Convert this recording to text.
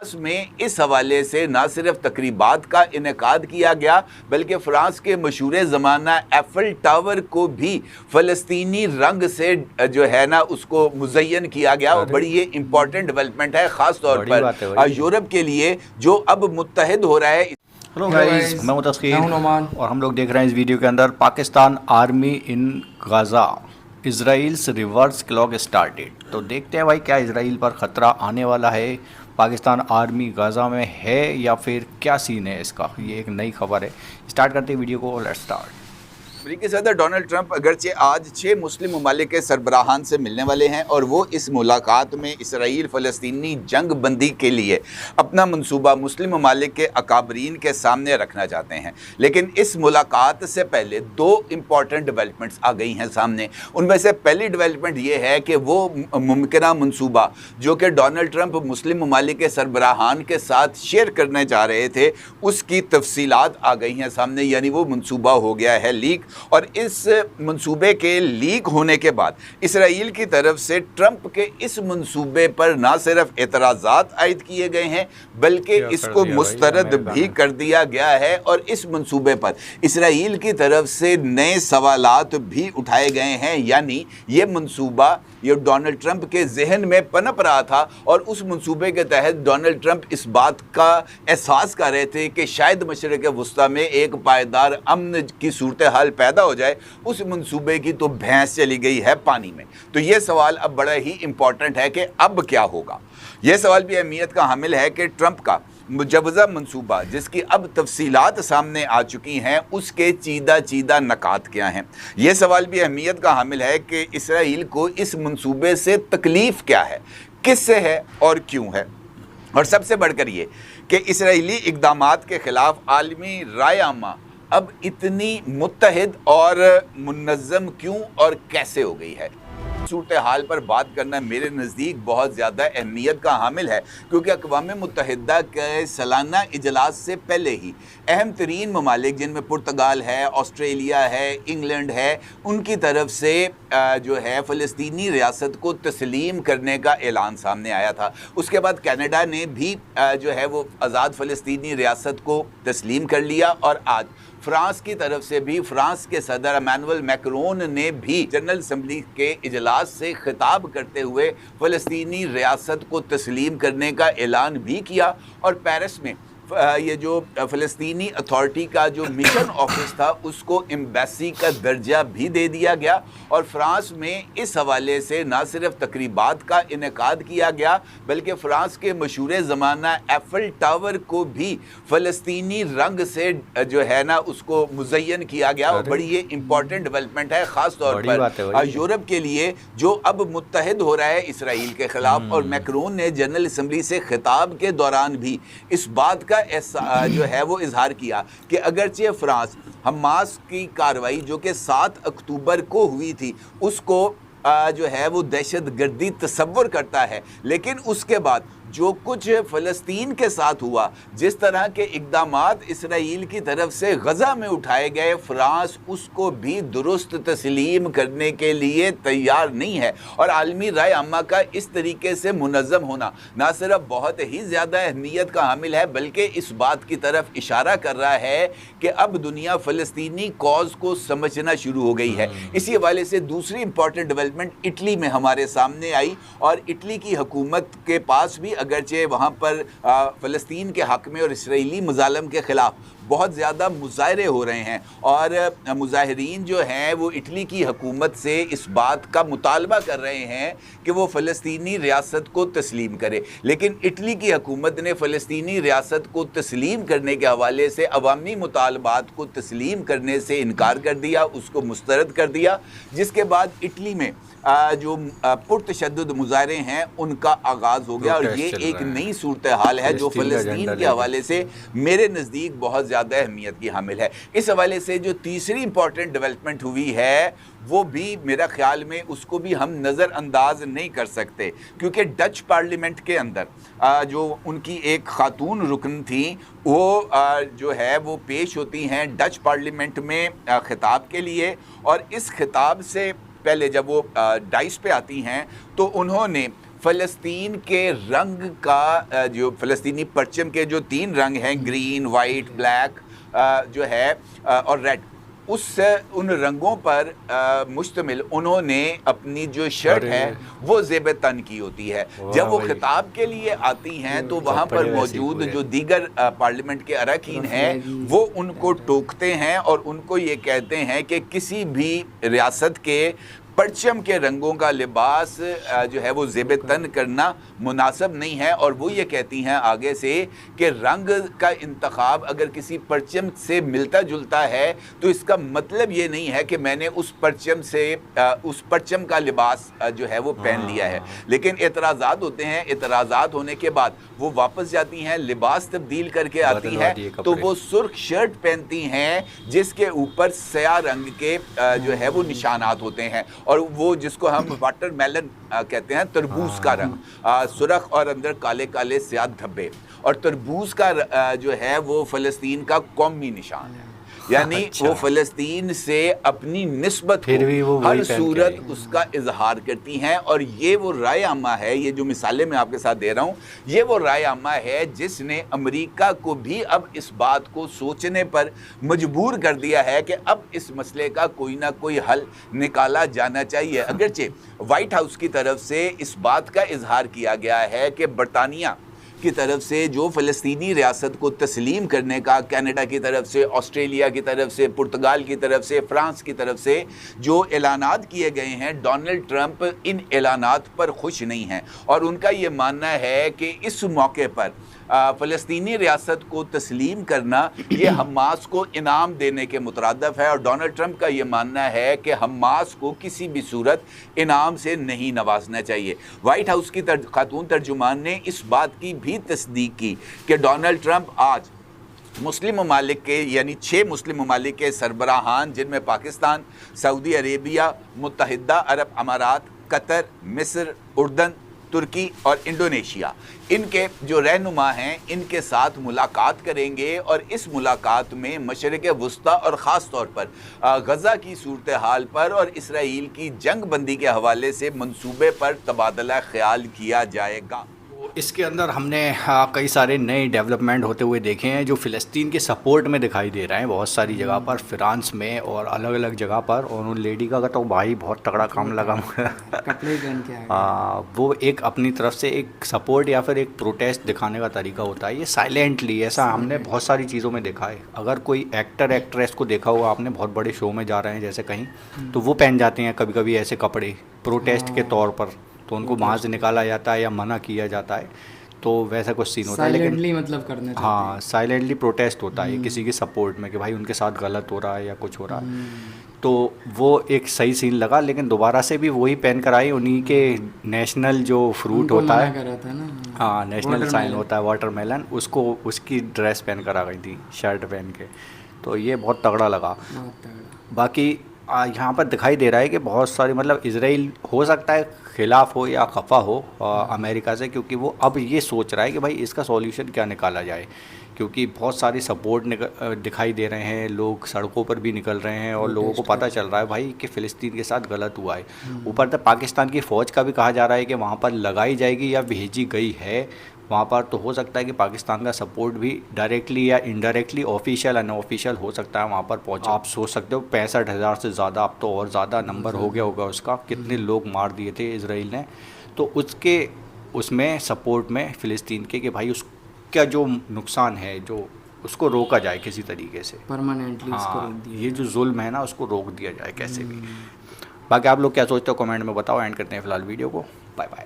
में इस हवाले से ना सिर्फ तकरीबात का इनेकाद किया गया बल्कि फ्रांस के मशहूर ज़माना एफल टावर को भी फ़लस्तीनी रंग से जो है ना उसको मुज़य्यन किया गया। और बड़ी ये इम्पॉर्टेंट डेवलपमेंट है ख़ास तौर पर यूरोप के लिए जो अब मुत्तहिद हो रहा है। हेलो गाइस, मैं मुतस्कीर और हम लोग देख रहे हैं इस वीडियो के अंदर पाकिस्तान आर्मी इन Gaza, Israel's reverse clock started. तो देखते हैं भाई क्या इजराइल पर ख़तरा आने वाला है, पाकिस्तान आर्मी गाज़ा में है या फिर क्या सीन है इसका। ये एक नई खबर है। स्टार्ट करते हैं वीडियो को, लेट्स स्टार्ट। अमेरिकी सदर डोनाल्ड ट्रंप अगरचे आज 6 मुस्लिम ममालिक के सरबराहान से मिलने वाले हैं और वो इस मुलाकात में इसराइल फ़लस्तीनी जंग बंदी के लिए अपना मंसूबा मुस्लिम ममालिक के अकाबरीन के सामने रखना चाहते हैं। लेकिन इस मुलाकात से पहले 2 इम्पॉर्टेंट डेवलपमेंट्स आ गई हैं सामने। उनमें से पहली डेवलपमेंट ये है कि वो मुमकिना मंसूबा जो कि डोनाल्ड ट्रंप मुस्लिम ममालिक के सरबराहान के साथ शेयर करने जा रहे थे, उसकी तफसीलात आ गई हैं सामने, यानी वो मंसूबा हो गया है लीक। और इस मंसूबे के लीक होने के बाद इसराइल की तरफ से ट्रंप के इस मंसूबे पर ना सिर्फ एतराज़ात आयद किए गए हैं बल्कि इसको मुस्तरद भी कर दिया गया है। और इस मंसूबे पर इसराइल की तरफ से नए सवालात भी उठाए गए हैं, यानी ये मंसूबा ये डोनाल्ड ट्रंप के जहन में पनप रहा था और उस मंसूबे के तहत डोनाल्ड ट्रंप इस बात का एहसास कर रहे थे कि शायद मशरिक़ वस्ता में एक पायदार अमन की सूरत हाल पैदा हो जाए। उस मंसूबे की तो भैंस चली गई है पानी में। तो ये सवाल अब बड़ा ही इम्पॉर्टेंट है कि अब क्या होगा। यह सवाल भी अहमियत का हामिल है कि ट्रंप का मुजवज़ा मंसूबा जिसकी अब तफसीलात सामने आ चुकी हैं, उसके चीदा नकात क्या हैं। यह सवाल भी अहमियत का हामिल है कि इसराइल को इस मंसूबे से तकलीफ़ क्या है, किससे है और क्यों है। और सबसे बढ़कर ये कि इसराइली इक़दामात के ख़िलाफ़ आलमी राय आमा अब इतनी मुत्तहिद और मुनज़्ज़म क्यों और कैसे हो गई है। सूरत हाल पर बात करना मेरे नज़दीक बहुत ज़्यादा अहमियत का हामिल है, क्योंकि अक़वाम मुत्तहिदा के सालाना इजलास से पहले ही अहम तरीन ममालिक जिनमें पुर्तगाल है, ऑस्ट्रेलिया है, इंग्लैंड है, उनकी तरफ से जो है फ़लस्तीनी रियासत को तस्लीम करने का ऐलान सामने आया था। उसके बाद कनाडा ने भी जो है वो आज़ाद फ़लस्तीनी रियासत को तस्लीम कर लिया। और आज फ्रांस की तरफ से भी फ्रांस के सदर इमैनुअल मैक्रोन ने भी जनरल असम्बली के इजलास से खिताब करते हुए फ़लस्तीनी रियासत को तस्लीम करने का ऐलान भी किया। और पेरिस में ये जो फ़लस्तीनी अथॉरिटी का जो मिशन ऑफिस था उसको एम्बेसी का दर्जा भी दे दिया गया। और फ्रांस में इस हवाले से ना सिर्फ तकरीबात का इनेकाद किया गया बल्कि फ़्रांस के मशहूर ज़माना एफल टावर को भी फ़लस्तीनी रंग से जो है ना उसको मुज़य्यन किया गया। और बड़ी ये इम्पॉर्टेंट डेवलपमेंट है ख़ास तौर पर यूरोप के लिए जो अब मुत्तहिद हो रहा है इसराइल के ख़िलाफ़। और मैक्रोन ने जनरल असम्बली से खिताब के दौरान भी इस बात का जो है वो इजहार किया कि अगरचे फ्रांस हमास की कार्रवाई जो कि 7 अक्टूबर को हुई थी उसको जो है वो दहशत गर्दी तस्वर करता है, लेकिन उसके बाद जो कुछ फ़लस्तीन के साथ हुआ, जिस तरह के इक़दामात इसराइल की तरफ से गज़ा में उठाए गए, फ्रांस उसको भी दुरुस्त तस्लीम करने के लिए तैयार नहीं है। और आलमी राय आमा का इस तरीके से मुनज़्ज़म होना ना सिर्फ बहुत ही ज़्यादा अहमियत का हामिल है बल्कि इस बात की तरफ इशारा कर रहा है कि अब दुनिया फ़लस्तीनी कॉज को समझना शुरू हो गई है। इसी हवाले से दूसरी इंपॉर्टेंट डेवलपमेंट इटली में हमारे सामने आई और इटली की हुकूमत के पास भी अगरचे वहाँ पर फ़लस्तीन के हक़ में और इसराइली मज़ालम के ख़िलाफ़ बहुत ज़्यादा मुज़ाहरे हो रहे हैं। और मुज़ाहिरीन जो हैं वो इटली की हुकूमत से इस बात का मुतालबा कर रहे हैं कि वो फ़लस्तीनी रियासत को तस्लीम करे। लेकिन इटली की हुकूमत ने फ़लस्तीनी रियासत को तस्लीम करने के हवाले से अवामी मुतालबात को तस्लीम करने से इनकार कर दिया, उसको मुस्तरद कर दिया। जिसके बाद इटली में जो पुरतशद्दुद मुज़ाहरे हैं उनका आगाज़ हो गया। और ये एक नई सूरत हाल है जो फ़लस्तीन के हवाले से मेरे नज़दीक बहुत ज़्यादा अहमियत की हामिल है। इस हवाले से जो तीसरी इंपॉर्टेंट डेवलपमेंट हुई है वो भी मेरा ख्याल में उसको भी हम नज़रअंदाज नहीं कर सकते, क्योंकि डच पार्लियामेंट के अंदर जो उनकी एक खातून रुकन थी वो जो है वो पेश होती हैं डच पार्लियामेंट में खिताब के लिए। और इस खिताब से पहले जब वो डाइस पे आती हैं तो उन्होंने फ़लस्तीन के रंग का जो फ़लस्तीनी परचम के जो 3 रंग हैं, ग्रीन, वाइट, ब्लैक जो है और रेड, उन रंगों पर मुश्तमिल उन्होंने अपनी जो शर्ट है वो ज़ेब तन की होती है। जब वो खिताब के लिए आती हैं तो वहाँ पर मौजूद जो दीगर पार्लियामेंट के अरकान हैं वो उनको टोकते हैं और उनको ये कहते हैं कि किसी भी रियासत के परचम के रंगों का लिबास जो है वो ज़ेब तन करना मुनासिब नहीं है। और वो ये कहती हैं आगे से कि रंग का इंतखाब अगर किसी परचम से मिलता जुलता है तो इसका मतलब ये नहीं है कि मैंने उस परचम का लिबास जो है वो पहन लिया है। लेकिन एतराज़ात होते हैं, एतराज़ात होने के बाद वो वापस जाती हैं, लिबास तब्दील करके आती हैं तो वो सुर्ख शर्ट पहनती हैं जिसके ऊपर स्याह रंग के जो है वो निशानात होते हैं, और वो जिसको हम वाटरमेलन कहते हैं, तरबूज का रंग सुरख और अंदर काले काले स्याह धब्बे। और तरबूज का जो है वो फ़लस्तीन का कौमी निशान है, यानी वो फ़लस्तीन से अपनी निस्बत को हर सूरत उसका इजहार करती हैं। और ये वो राय आमा है, ये जो मिसालें मैं आपके साथ दे रहा हूँ, ये वो राय आमा है जिसने अमेरिका को भी अब इस बात को सोचने पर मजबूर कर दिया है कि अब इस मसले का कोई ना कोई हल निकाला जाना चाहिए। अगरचे वाइट हाउस की तरफ से इस बात का इजहार किया गया है कि बरतानिया की तरफ से जो फ़लस्तीनी रियासत को तस्लीम करने का, कनाडा की तरफ से, ऑस्ट्रेलिया की तरफ से, पुर्तगाल की तरफ से, फ्रांस की तरफ से जो ऐलानात किए गए हैं, डोनाल्ड ट्रंप इन ऐलानात पर खुश नहीं हैं और उनका ये मानना है कि इस मौके पर फ़लस्तीनी रियासत को तस्लीम करना ये हमास को इनाम देने के मुतरादफ़ है। और डोनाल्ड ट्रंप का ये मानना है कि हमास को किसी भी सूरत इनाम से नहीं नवाजना चाहिए। वाइट हाउस की खातून तर्जुमान ने इस बात की भी तस्दीक की कि डोनाल्ड ट्रंप आज मुस्लिम ममालिक के, यानी 6 मुस्लिम ममालिक के सरबराहान, जिनमें पाकिस्तान, सऊदी अरेबिया, मुत्तहिदा अरब अमारात, कतर, मिस्र, उर्दन, तुर्की और इंडोनेशिया, इनके जो रहनुमा हैं इनके साथ मुलाकात करेंगे। और इस मुलाकात में मशरिक़ वुस्ता और ख़ास तौर पर गज़ा की सूरत हाल पर और इसराइल की जंग बंदी के हवाले से मंसूबे पर तबादला ख्याल किया जाएगा। इसके अंदर हमने कई सारे नए डेवलपमेंट होते हुए देखे हैं जो फ़िलिस्तीन के सपोर्ट में दिखाई दे रहे हैं बहुत सारी जगह पर, फ्रांस में और अलग अलग जगह पर। और उन लेडी का तो भाई बहुत तगड़ा काम लगा मुझे, कपड़े पहन के वो एक अपनी तरफ से एक सपोर्ट या फिर एक प्रोटेस्ट दिखाने का तरीका होता है। ये साइलेंटली, ऐसा हमने बहुत सारी चीज़ों में देखा है। अगर कोई एक्टर एक्ट्रेस को देखा होगा आपने, बहुत बड़े शो में जा रहे हैं जैसे कहीं, तो वो पहन जाते हैं कभी कभी ऐसे कपड़े प्रोटेस्ट के तौर पर, तो उनको वहाँ से निकाला जाता है या मना किया जाता है, तो वैसा कुछ सीन होता है। लेकिन मतलब करने हाँ, साइलेंटली प्रोटेस्ट होता है किसी के सपोर्ट में कि भाई उनके साथ गलत हो रहा है या कुछ हो रहा है, तो वो एक सही सीन लगा। लेकिन दोबारा से भी वही पहन कर आई, उन्हीं के नेशनल जो फ्रूट होता है, हाँ नेशनल साइन होता है वाटरमेलन, उसको उसकी ड्रेस पहन कर आ गई थी, शर्ट पहन के, तो ये बहुत तगड़ा लगा। बाकी यहाँ पर दिखाई दे रहा है कि बहुत सारी, मतलब इजराइल हो सकता है खिलाफ हो या खफा हो अमेरिका से, क्योंकि वो अब ये सोच रहा है कि भाई इसका सॉल्यूशन क्या निकाला जाए, क्योंकि बहुत सारी सपोर्ट दिखाई दे रहे हैं, लोग सड़कों पर भी निकल रहे हैं और लोगों को पता चल रहा है भाई कि फ़िलिस्तीन के साथ गलत हुआ है। ऊपर तक पाकिस्तान की फ़ौज का भी कहा जा रहा है कि वहाँ पर लगाई जाएगी या भेजी गई है वहाँ पर, तो हो सकता है कि पाकिस्तान का सपोर्ट भी डायरेक्टली या इनडायरेक्टली, ऑफिशियल अनऑफिशियल हो सकता है वहाँ पर पहुँचा। आप सोच सकते हो 65,000 से ज़्यादा, अब तो और ज़्यादा नंबर हो गया होगा उसका, कितने लोग मार दिए थे इसराइल ने। तो उसमें सपोर्ट में फ़िलिस्तीन के कि भाई उसका जो नुकसान है जो उसको रोका जाए किसी तरीके से, परमानेंटली उसको रोक दिया, ये जो जुल्म है ना उसको रोक दिया जाए कैसे भी। बाकी आप लोग क्या सोचते हो कमेंट में बताओ। एंड करते हैं फ़िलहाल वीडियो को, बाय बाय।